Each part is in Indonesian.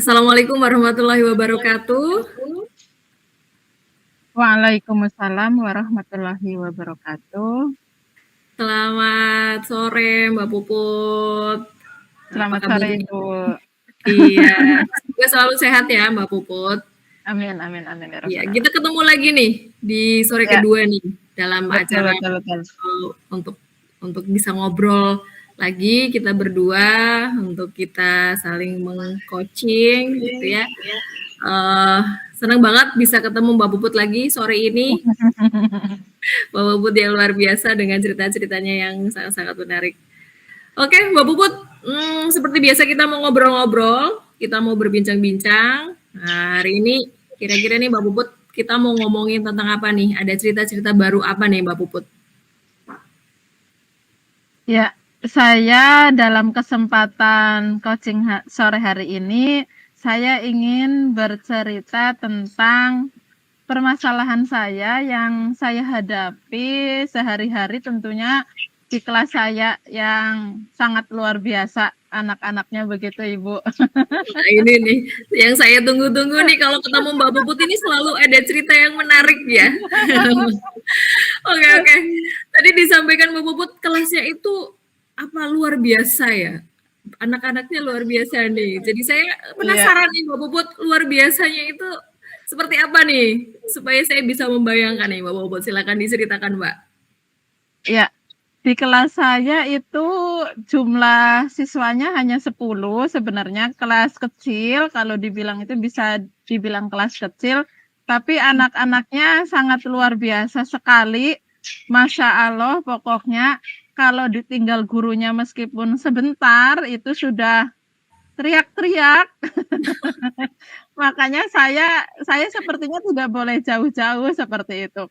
Assalamualaikum warahmatullahi wabarakatuh. Waalaikumsalam warahmatullahi wabarakatuh. Selamat sore Mbak Puput. Apa Selamat sore, kabarnya? Ibu. Iya, semoga selalu sehat ya Mbak Puput. Amin, amin, amin ya Iya, rabbal kita alamin. ketemu lagi nih di sore Ya, kedua nih dalam betul, acara betul, betul. untuk bisa ngobrol lagi kita berdua untuk kita saling meng-coaching gitu ya. Senang banget bisa ketemu Mbak Puput lagi sore ini. Mbak Puput yang luar biasa dengan cerita-ceritanya yang sangat-sangat menarik. Oke, Mbak Puput, seperti biasa kita mau ngobrol-ngobrol, kita mau berbincang-bincang. Nah, hari ini kira-kira nih Mbak Puput, kita mau ngomongin tentang apa nih? Ada cerita-cerita baru apa nih Mbak Puput? Ya, saya dalam kesempatan coaching sore hari ini, saya ingin bercerita tentang permasalahan saya yang saya hadapi sehari-hari tentunya di kelas saya yang sangat luar biasa anak-anaknya begitu Ibu. Nah, ini nih yang saya tunggu-tunggu nih kalau ketemu Mbak Puput ini selalu ada cerita yang menarik ya. Oke, oke. Tadi disampaikan Mbak Puput kelasnya itu apa luar biasa ya? Anak-anaknya luar biasa nih. Jadi saya Iya, penasaran nih Mbak Puput luar biasanya itu seperti apa nih? Supaya saya bisa membayangkan nih Mbak Puput. Silakan diceritakan Mbak. iya. Di kelas saya itu jumlah siswanya hanya 10 sebenarnya, kelas kecil kalau dibilang itu bisa dibilang kelas kecil, tapi anak-anaknya sangat luar biasa sekali. Masya Allah pokoknya kalau ditinggal gurunya meskipun sebentar itu sudah teriak-teriak. Makanya saya sepertinya tidak boleh jauh-jauh seperti itu.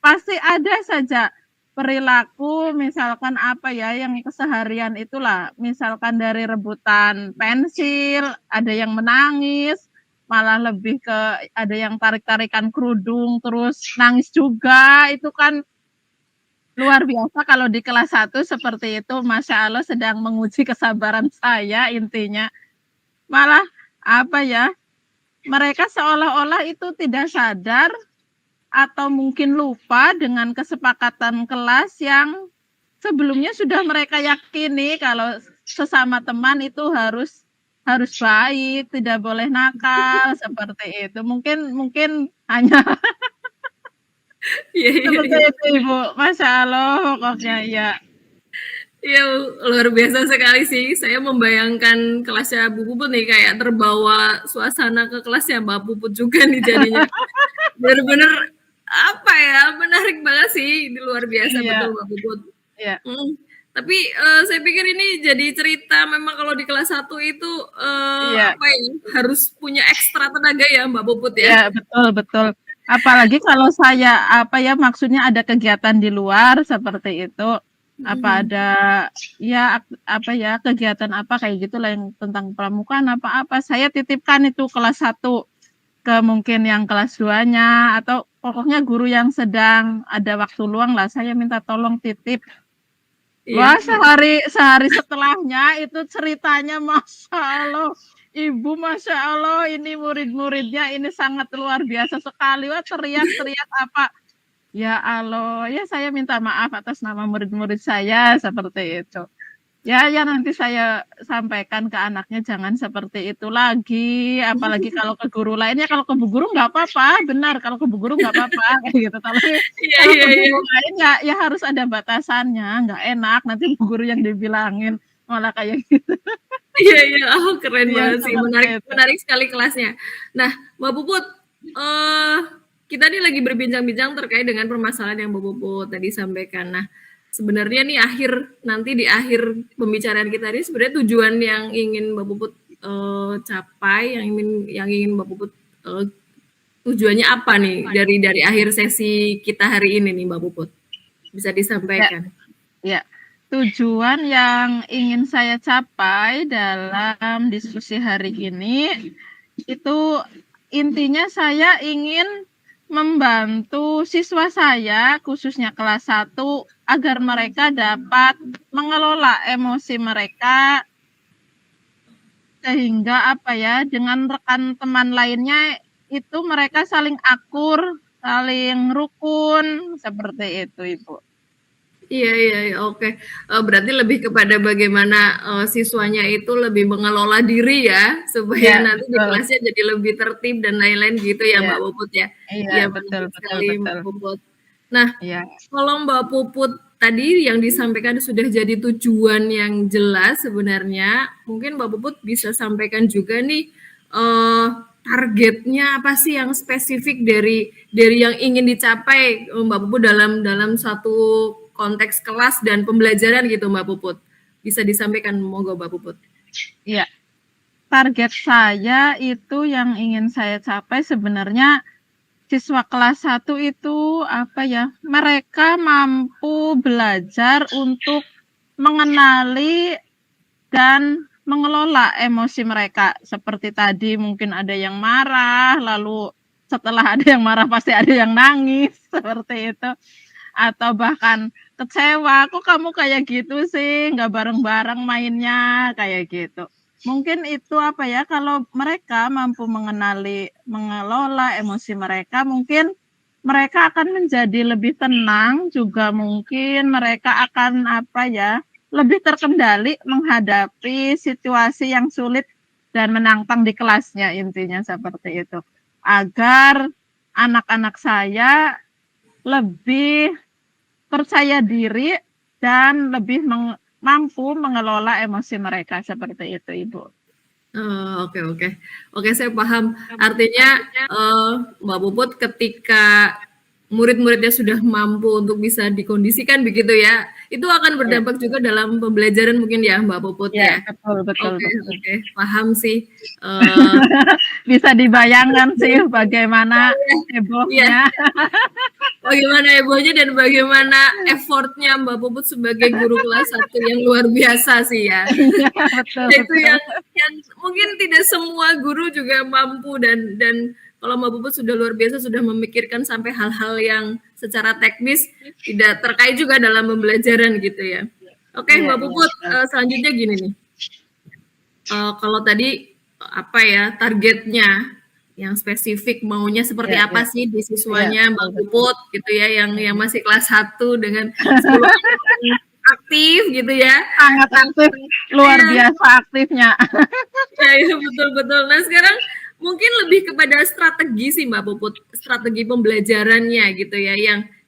Pasti ada saja perilaku misalkan apa ya, yang keseharian itulah, misalkan dari rebutan pensil, ada yang menangis, malah lebih ke ada yang tarik-tarikan kerudung, terus nangis juga, itu kan luar biasa kalau di kelas 1 seperti itu, Masya Allah sedang menguji kesabaran saya intinya. Malah apa ya, mereka seolah-olah itu tidak sadar atau mungkin lupa dengan kesepakatan kelas yang sebelumnya sudah mereka yakini kalau sesama teman itu harus baik, tidak boleh nakal, seperti itu. Mungkin mungkin hanya Iya, iya, seperti iya. itu, Ibu. Masya Allah, pokoknya ya. Iya, luar biasa sekali sih. Saya membayangkan kelasnya Bu Puput nih kayak terbawa suasana ke kelasnya Mbak Puput juga nih jadinya. Bener-bener apa ya, menarik banget sih. Ini luar biasa betul Iya, Mbak Puput. iya, Mhm. Tapi, saya pikir ini jadi cerita memang kalau di kelas satu itu, iya, apa ya, harus punya ekstra tenaga ya Mbak Puput ya? iya, betul, betul. Apalagi kalau saya, apa ya, maksudnya ada kegiatan di luar seperti itu, apa Mhm. ada ya, apa ya, kegiatan apa kayak gitulah yang tentang pramukaan apa-apa, saya titipkan itu kelas 1 ke mungkin yang kelas 2-nya, atau pokoknya guru yang sedang ada waktu luang lah, saya minta tolong titip. Iya, Wah, iya. sehari sehari setelahnya itu ceritanya Masya Allah, Ibu, Masya Allah, ini murid-muridnya ini sangat luar biasa sekali, wah teriak-teriak apa, ya Allah, ya saya minta maaf atas nama murid-murid saya, seperti itu. Ya nanti saya sampaikan ke anaknya jangan seperti itu lagi, apalagi kalau ke guru lainnya, kalau ke bu guru nggak apa-apa, benar, kalau ke bu guru nggak apa-apa, kayak gitu. Tapi Iya, kalau iya, ke iya. guru lain ya harus ada batasannya, nggak enak nanti bu guru yang dibilangin, malah kayak gitu. Iya, iya. Oh, keren Iya, banget sih, seperti menarik itu. menarik sekali kelasnya. Nah, Mbak Puput, eee, kita nih lagi berbincang-bincang terkait dengan permasalahan yang Mbak Puput tadi sampaikan. Nah, sebenarnya nih nanti di akhir pembicaraan kita ini sebenarnya tujuan yang ingin Mbak Puput, capai, yang ingin Mbak Puput, tujuannya apa nih dari akhir sesi kita hari ini nih Mbak Puput? Bisa Ya, disampaikan? ya. Tujuan yang ingin saya capai dalam diskusi hari ini itu intinya saya ingin membantu siswa saya, khususnya kelas 1, agar mereka dapat mengelola emosi mereka sehingga apa ya, dengan rekan teman lainnya itu mereka saling akur, saling rukun, seperti itu, Ibu. Iya iya iya, oke. Berarti lebih kepada bagaimana, siswanya itu lebih mengelola diri ya, supaya Iya, nanti di betul. kelasnya jadi lebih tertib dan lain-lain gitu ya, Iya. Mbak Puput ya? Iya, Iya betul menarik betul sekali Mbak betul. Puput. Nah, Iya. kalau Mbak Puput tadi yang disampaikan sudah jadi tujuan yang jelas sebenarnya, mungkin Mbak Puput bisa sampaikan juga nih, targetnya apa sih yang spesifik dari yang ingin dicapai, Mbak Puput dalam dalam satu konteks kelas dan pembelajaran gitu Mbak Puput? Bisa disampaikan monggo Mbak Puput. Iya. Target saya itu yang ingin saya capai sebenarnya siswa kelas 1 itu apa ya, mereka mampu belajar untuk mengenali dan mengelola emosi mereka. Seperti tadi mungkin ada yang marah, lalu setelah ada yang marah pasti ada yang nangis, seperti itu. Atau bahkan kecewa, "Kok kamu kayak gitu sih, nggak bareng-bareng mainnya?" Kayak gitu. Mungkin itu apa ya, kalau mereka mampu mengenali, mengelola emosi mereka, mungkin mereka akan menjadi lebih tenang, juga mungkin mereka akan apa ya, lebih terkendali menghadapi situasi yang sulit dan menantang di kelasnya, intinya seperti itu. Agar anak-anak saya lebih percaya diri dan lebih mampu mengelola emosi mereka, seperti itu, Ibu. Oh, oke oke. Oke, saya paham. Artinya, Mbak Puput ketika murid-muridnya sudah mampu untuk bisa dikondisikan begitu ya, itu akan Ya. berdampak juga dalam pembelajaran mungkin ya, Mbak Puput Ya, ya? betul betul Oke betul. oke, paham sih, eee, Bisa dibayangkan sih bagaimana iya, hebohnya. bagaimana hebohnya dan bagaimana effort-nya Mbak Puput sebagai guru kelas 1 yang luar biasa sih ya. Iya, betul Itu betul. yang mungkin tidak semua guru juga mampu dan kalau Mbak Puput sudah luar biasa sudah memikirkan sampai hal-hal yang secara teknis tidak terkait juga dalam pembelajaran gitu ya. Oke Iya Mbak iya, Puput, betul. selanjutnya gini nih, kalau tadi apa ya targetnya yang spesifik maunya seperti Iya apa iya. sih di Iya, siswanya betul Mbak betul. Puput gitu ya yang Mhm. masih kelas 1 dengan 10 anak yang aktif gitu ya. Sangat Nah aktif, luar iya. biasa aktifnya. Ya, iya betul betul. Nah, sekarang mungkin lebih kepada strategi sih Mbak Puput, strategi pembelajarannya gitu ya,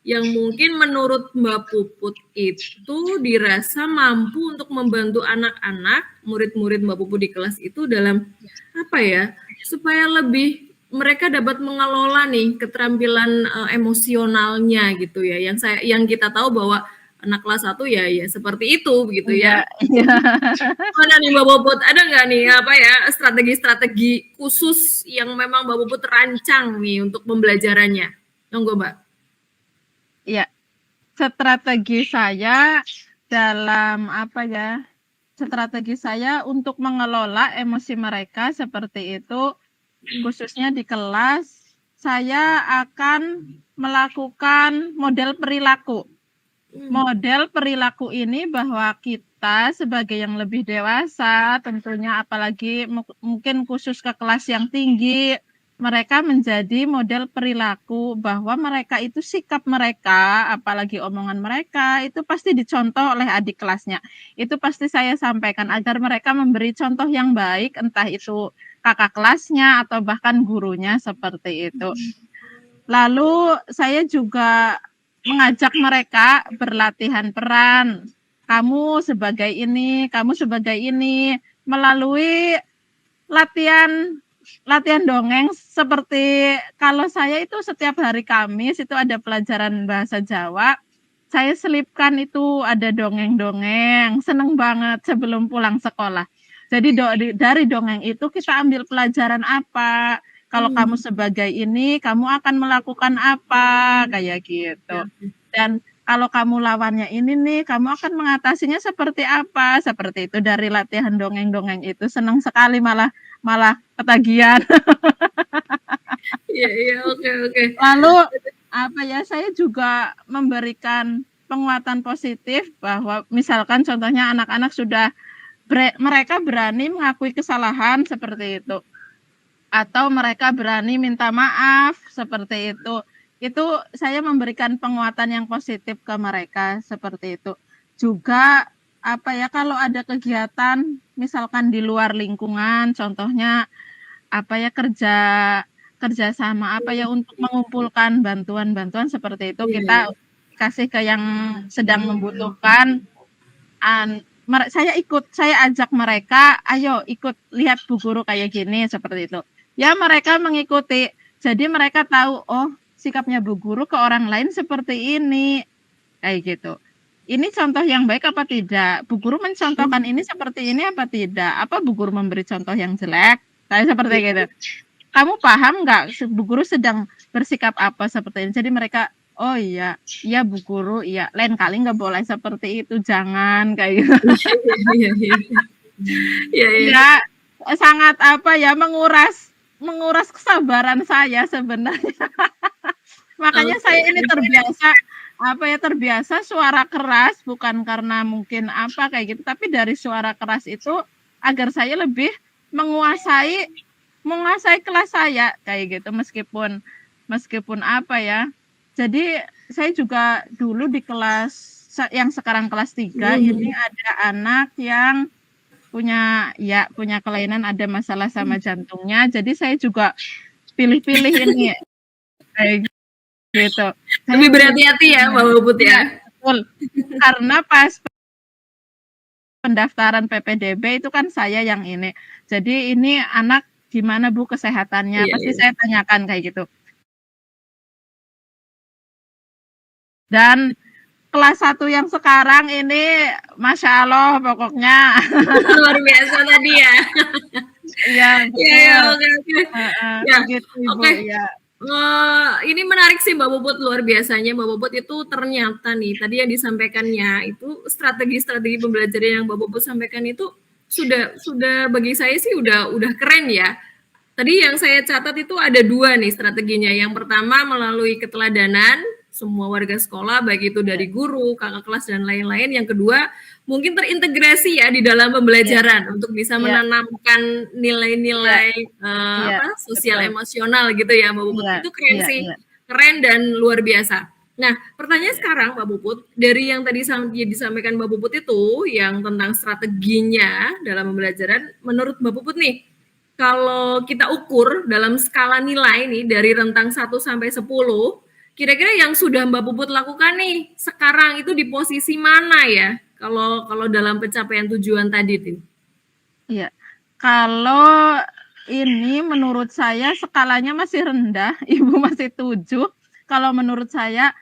yang mungkin menurut Mbak Puput itu dirasa mampu untuk membantu anak-anak, murid-murid Mbak Puput di kelas itu dalam apa ya, supaya lebih mereka dapat mengelola nih keterampilan emosionalnya gitu ya, yang kita tahu bahwa anak kelas 1 ya ya seperti itu begitu Iya ya. iya. Mana nih Mbak Puput, ada nggak nih apa ya strategi-strategi khusus yang memang Mbak Puput rancang nih untuk pembelajarannya? Monggo Mbak. Iya, strategi saya dalam apa ya, strategi saya untuk mengelola emosi mereka seperti itu, khususnya di kelas, saya akan melakukan model perilaku. Model perilaku ini bahwa kita sebagai yang lebih dewasa, tentunya apalagi mungkin khusus ke kelas yang tinggi, mereka menjadi model perilaku bahwa mereka itu sikap mereka, apalagi omongan mereka, itu pasti dicontoh oleh adik kelasnya. Itu pasti saya sampaikan agar mereka memberi contoh yang baik, entah itu kakak kelasnya atau bahkan gurunya, seperti itu. Lalu saya juga mengajak mereka berlatihan peran. Kamu sebagai ini, kamu sebagai ini, melalui latihan latihan dongeng seperti kalau saya itu setiap hari Kamis itu ada pelajaran bahasa Jawa, saya selipkan itu ada dongeng-dongeng, seneng banget sebelum pulang sekolah. Jadi dari dongeng itu kita ambil pelajaran apa, kalau kamu sebagai ini, kamu akan melakukan apa, kayak gitu. Dan kalau kamu lawannya ini nih, kamu akan mengatasinya seperti apa, seperti itu. Dari latihan dongeng-dongeng itu senang sekali malah malah ketagihan. Iya iya, oke oke. Lalu apa ya, saya juga memberikan penguatan positif bahwa misalkan contohnya anak-anak sudah mereka berani mengakui kesalahan seperti itu. Atau mereka berani minta maaf seperti itu. Itu saya memberikan penguatan yang positif ke mereka seperti itu. Juga apa ya, kalau ada kegiatan misalkan di luar lingkungan, contohnya apa ya, kerjasama apa ya untuk mengumpulkan bantuan-bantuan seperti itu, kita kasih ke yang sedang membutuhkan. Saya ajak mereka, ayo ikut lihat Bu Guru kayak gini seperti itu. Ya mereka mengikuti. Jadi mereka tahu, oh sikapnya Bu Guru ke orang lain seperti ini. Kayak gitu. Ini contoh yang baik apa tidak? Bu Guru mencontohkan ini seperti ini apa tidak? Apa Bu Guru memberi contoh yang jelek? Kayak seperti gitu. Kamu paham nggak Bu Guru sedang bersikap apa seperti ini? Jadi mereka, oh iya, iya Bu Guru, iya. Lain kali nggak boleh seperti itu, jangan kayak gitu. Ya, sangat apa ya, menguras kesabaran saya sebenarnya. Makanya saya ini terbiasa suara keras, bukan karena mungkin apa kayak gitu, tapi dari suara keras itu agar saya lebih menguasai kelas saya kayak gitu, meskipun apa ya. Jadi saya juga dulu di kelas yang sekarang kelas 3 ini ada anak yang punya kelainan, ada masalah sama jantungnya. Jadi saya juga pilih-pilih ini kayak gitu. Lebih berhati-hati ya Mbak Puput ya. Betul. Karena pas pendaftaran PPDB itu kan saya yang ini. Jadi ini anak gimana Bu kesehatannya? Pasti saya tanyakan kayak gitu. Dan kelas 1 yang sekarang ini Masya Allah pokoknya. Luar biasa tadi ya. Iya, betul. Ya, gitu Ibu, oke. ya. Ini menarik sih Mbak Puput, luar biasanya Mbak Puput itu ternyata nih tadi yang disampaikannya itu strategi-strategi pembelajaran yang Mbak Puput sampaikan itu sudah bagi saya sih udah keren ya. Tadi yang saya catat itu ada 2 nih strateginya. Yang pertama melalui keteladanan semua warga sekolah, baik itu dari guru, kakak kelas, dan lain-lain. Yang kedua, mungkin terintegrasi ya di dalam pembelajaran untuk bisa menanamkan nilai-nilai sosial emosional gitu ya Mbak Puput. Itu keren sih, keren dan luar biasa. Nah, pertanyaan sekarang Mbak Puput, dari yang tadi disampaikan Mbak Puput itu, yang tentang strateginya dalam pembelajaran, menurut Mbak Puput nih, kalau kita ukur dalam skala nilai nih dari rentang 1 sampai 10, kira-kira yang sudah Mbak Puput lakukan nih sekarang itu di posisi mana ya? Kalau dalam pencapaian tujuan tadi tuh. Iya. Kalau ini menurut saya skalanya masih rendah, Ibu masih 7. Kalau menurut saya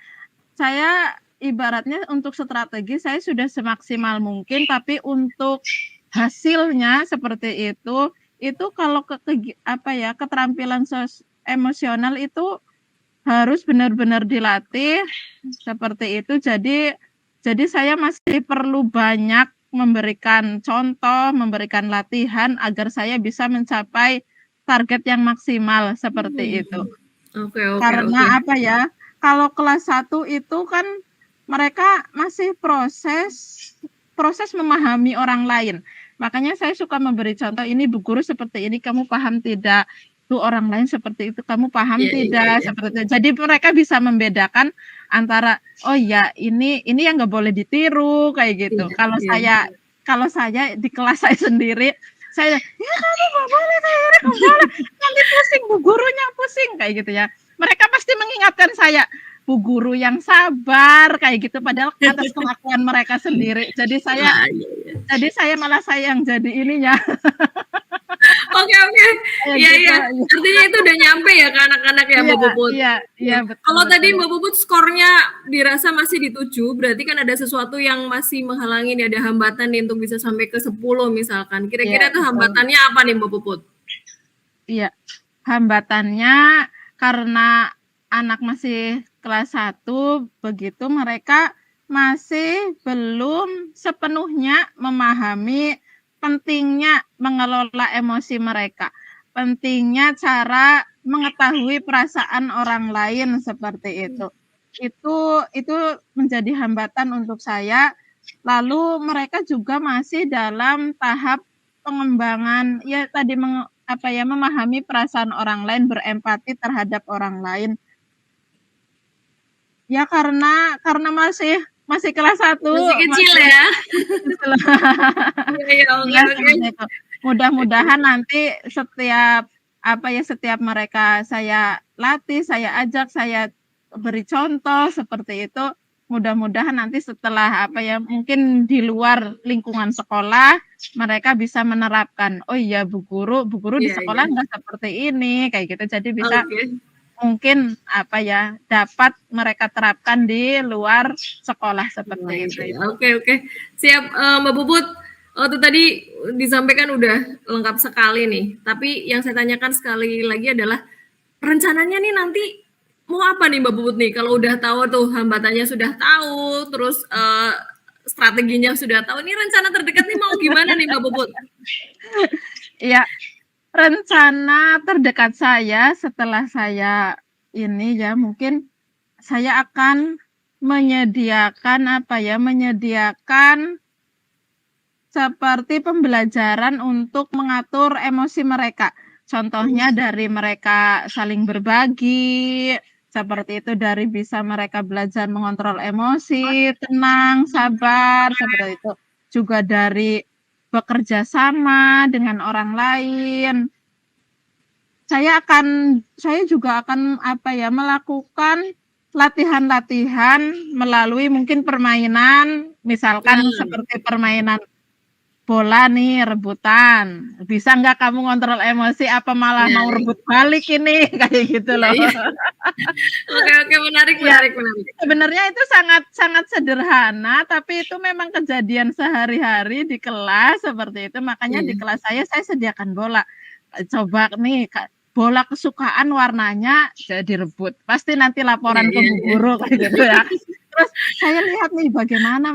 ibaratnya untuk strategi saya sudah semaksimal mungkin, tapi untuk hasilnya seperti itu kalau keterampilan emosional itu harus benar-benar dilatih seperti itu. Jadi saya masih perlu banyak memberikan contoh, memberikan latihan agar saya bisa mencapai target yang maksimal seperti itu. Karena apa ya, kalau kelas 1 itu kan mereka masih proses memahami orang lain. Makanya saya suka memberi contoh, ini Bu Guru seperti ini, kamu paham tidak? Tuh orang lain seperti itu, kamu paham tidak? Seperti itu. Jadi mereka bisa membedakan antara, oh ya ini yang nggak boleh ditiru kayak gitu. Kalau saya di kelas saya sendiri, saya ya kamu nggak boleh tiru, nggak boleh, nanti pusing Bu Gurunya pusing kayak gitu ya. Mereka pasti mengingatkan saya, Bu Guru yang sabar kayak gitu, padahal atas kelakuan mereka sendiri. Jadi saya malah saya yang jadi ininya. Oke. Iya. Artinya itu udah nyampe ya ke anak-anak ya Mbak Puput. Iya, betul. Kalau tadi Mbak Puput skornya dirasa masih di 7, berarti kan ada sesuatu yang masih menghalangi nih, ada hambatan nih untuk bisa sampai ke 10 misalkan. Kira-kira itu hambatannya apa nih Mbak Puput? Iya. Hambatannya karena anak masih kelas 1 begitu, mereka masih belum sepenuhnya memahami pentingnya mengelola emosi mereka, pentingnya cara mengetahui perasaan orang lain seperti itu. Itu menjadi hambatan untuk saya Lalu mereka juga masih dalam tahap pengembangan, ya tadi memahami perasaan orang lain, berempati terhadap orang lain. Ya karena masih kelas 1, Masih kecil masih ya? Iya iya, oke iya oke. seperti itu. Oke. Mudah-mudahan nanti setiap mereka saya latih, saya ajak, saya beri contoh seperti itu, mudah-mudahan nanti setelah mungkin di luar lingkungan sekolah, mereka bisa menerapkan, "Oh iya Bu Guru di Iya iya. sekolah nggak seperti ini," kayak gitu. Jadi bisa Oke. mungkin dapat mereka terapkan di luar sekolah Wah, seperti itu, itu ya. Ibu. Oke oke. Siap, Mbak Puput, itu tadi disampaikan udah lengkap sekali nih, tapi yang saya tanyakan sekali lagi adalah rencananya nih nanti mau apa nih Mbak Puput nih? Kalau udah tahu tuh hambatannya sudah tahu, terus, strateginya sudah tahu, ini rencana terdekat nih mau gimana nih Mbak Puput? Iya, rencana terdekat saya setelah saya ini ya, mungkin saya akan menyediakan seperti pembelajaran untuk mengatur emosi mereka. Contohnya dari mereka saling berbagi, seperti itu, dari bisa mereka belajar mengontrol emosi, tenang, sabar, seperti itu. Juga dari bekerja sama dengan orang lain. Saya juga akan melakukan latihan-latihan melalui mungkin permainan, misalkan Nah, seperti permainan bola nih, rebutan. "Bisa nggak kamu ngontrol emosi, apa malah iya mau iya. rebut balik ini?" Kayak gitu Iya loh. iya. Oke oke, menarik Iya, menarik menarik. sebenarnya itu sangat sangat sederhana, tapi itu memang kejadian sehari-hari di kelas seperti itu. Makanya di Iya. kelas saya sediakan bola. Coba nih bola kesukaan warnanya jadi rebut, pasti nanti Iya laporan ke iya Bu iya. Guru kayak gitu ya. Terus saya lihat nih bagaimana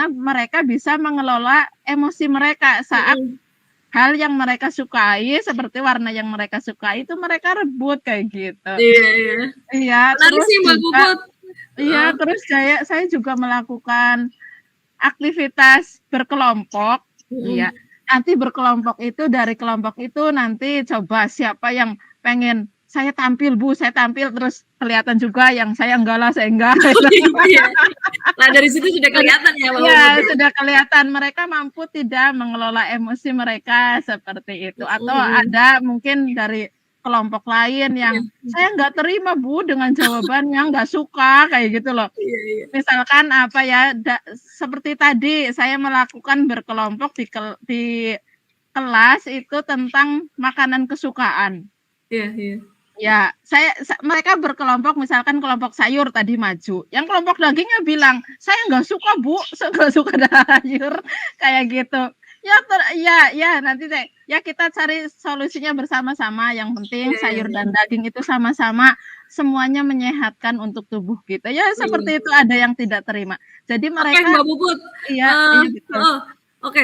mereka bisa mengelola emosi mereka saat Mhm. hal yang mereka sukai, seperti warna yang mereka sukai itu mereka rebut kayak gitu. Iya iya. Iya, Menarik sih Mbak Puput. Heeh. terus saya juga melakukan aktivitas berkelompok. Iya, Mhm. nanti berkelompok itu, dari kelompok itu nanti coba siapa yang pengen, "Saya tampil Bu, saya tampil," terus kelihatan juga yang saya, "Enggak lah, saya enggak." Oh gitu ya. Nah dari situ sudah kelihatan ya Mbak Iya, Puput ya? sudah kelihatan mereka mampu tidak mengelola emosi mereka, seperti itu. Mhm Atau mhm. ada mungkin dari kelompok lain yang, Iya. "Saya nggak terima Bu dengan jawabannya, nggak suka," kayak gitu loh. Iya iya. Misalkan seperti tadi saya melakukan berkelompok di kelas itu tentang makanan kesukaan. Iya iya. Ya, mereka berkelompok, misalkan kelompok sayur tadi maju, yang kelompok dagingnya bilang, "Saya nggak suka Bu, saya nggak suka sayur," kayak gitu. Ya nanti deh, ya kita cari solusinya bersama-sama, yang penting Iya iya sayur iya. dan daging itu sama-sama semuanya menyehatkan untuk tubuh kita. Ya seperti Iya. itu, ada yang tidak terima. Jadi Oke mereka Mbak Puput, iya iya betul. heeh, oke,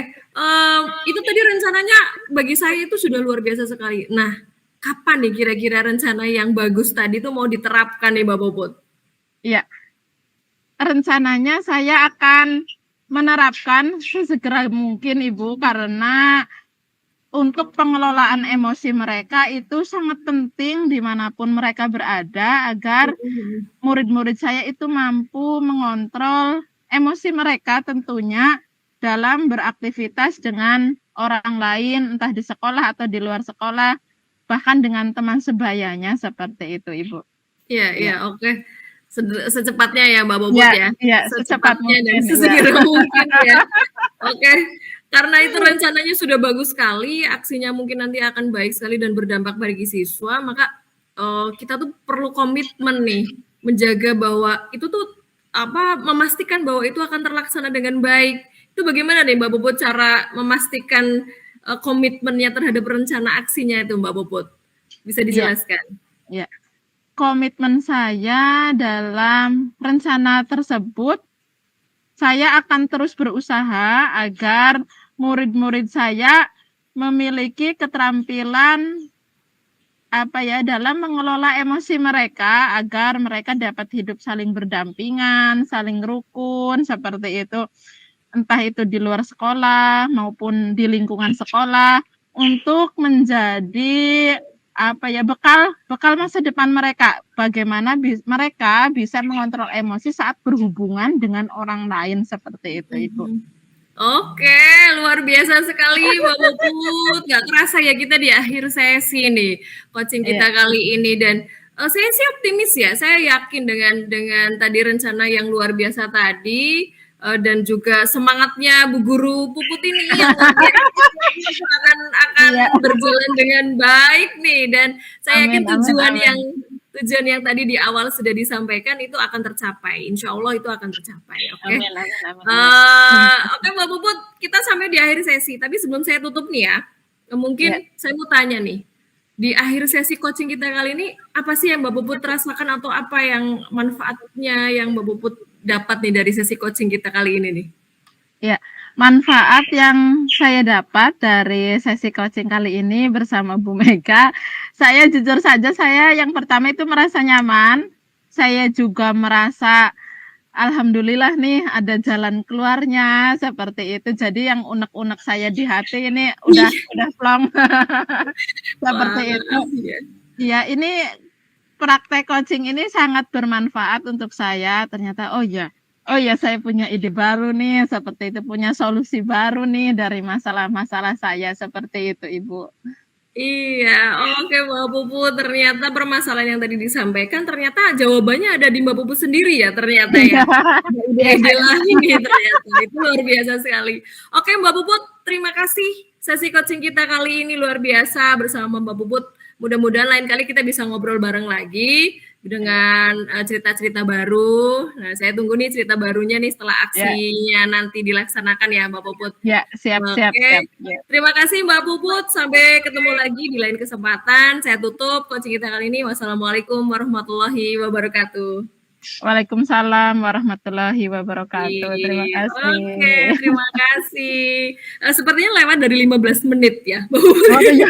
itu tadi rencananya bagi saya itu sudah luar biasa sekali. Nah, kapan nih kira-kira rencana yang bagus tadi tuh mau diterapkan nih Mbak Puput? Iya, rencananya saya akan menerapkan sesegera mungkin Ibu, karena untuk pengelolaan emosi mereka itu sangat penting dimanapun mereka berada, agar Mhm mhm. murid-murid saya itu mampu mengontrol emosi mereka tentunya dalam beraktivitas dengan orang lain, entah di sekolah atau di luar sekolah, bahkan dengan teman sebayanya, seperti itu, Ibu. Iya iya, Iya. oke. Secepatnya ya Mbak Puput Iya ya? iya, secepat Secepatnya dan mungkin, iya. sesegera mungkin ya. Oke, karena itu rencananya sudah bagus sekali, aksinya mungkin nanti akan baik sekali dan berdampak bagi siswa, maka kita tuh perlu komitmen nih, menjaga bahwa itu tuh memastikan bahwa itu akan terlaksana dengan baik. Itu bagaimana nih Mbak Puput cara memastikan komitmennya terhadap rencana aksinya itu Mbak Puput? Bisa Iya dijelaskan? iya. Komitmen saya dalam rencana tersebut, saya akan terus berusaha agar murid-murid saya memiliki keterampilan apa ya, dalam mengelola emosi mereka agar mereka dapat hidup saling berdampingan, saling rukun, seperti itu. Entah itu di luar sekolah maupun di lingkungan sekolah untuk menjadi apa ya, bekal bekal masa depan mereka. Bagaimana mereka bisa mengontrol emosi saat berhubungan dengan orang lain seperti itu, Ibu. Oke, luar biasa sekali Mbak Puput. Nggak kerasa ya kita di akhir sesi nih coaching Iya. kita kali ini dan saya sih optimis ya. Saya yakin dengan tadi rencana yang luar biasa tadi dan juga semangatnya Bu Guru Puput ini yang luar biasa akan Iya. berjalan dengan baik nih dan saya yakin Amin, amin, amin. tujuan yang tadi di awal sudah disampaikan itu akan tercapai. Insya Allah itu akan tercapai. Oke. Amin, amin, amin, amin. Oke Mbak Puput, kita sampai di akhir sesi. Tapi sebelum saya tutup nih ya, mungkin Iya. saya mau tanya nih, di akhir sesi coaching kita kali ini, apa sih yang Mbak Puput rasakan atau apa yang manfaatnya yang Mbak Puput dapat nih dari sesi coaching kita kali ini nih? Ya, manfaat yang saya dapat dari sesi coaching kali ini bersama Bu Mega, saya jujur saja saya yang pertama itu merasa nyaman, saya juga merasa alhamdulillah nih ada jalan keluarnya seperti itu. Jadi yang unek-unek saya di hati ini udah plong. Seperti Wah, itu. ya. Ya, ini praktek coaching ini sangat bermanfaat untuk saya. Ternyata oh ya saya punya ide baru nih, seperti itu, punya solusi baru nih dari masalah-masalah saya, seperti itu, Ibu. Iya, oke Mbak Puput. Ternyata permasalahan yang tadi disampaikan, ternyata jawabannya ada di Mbak Puput sendiri ya, ternyata ya. Ide-ide lain nih ternyata. Itu luar biasa sekali. Oke Mbak Puput, terima kasih. Sesi coaching kita kali ini luar biasa bersama Mbak Puput. Mudah-mudahan lain kali kita bisa ngobrol bareng lagi dengan cerita-cerita baru. Nah, saya tunggu nih cerita barunya nih setelah aksinya nanti dilaksanakan ya Mbak Puput. Ya, siap. Terima kasih Mbak Puput. Sampai ketemu lagi di lain kesempatan. Saya tutup coaching kita kali ini. Wassalamualaikum warahmatullahi wabarakatuh. Waalaikumsalam warahmatullahi wabarakatuh. Terima kasih. Oke, terima kasih. Sepertinya lewat dari 15 menit ya. Oh, iya.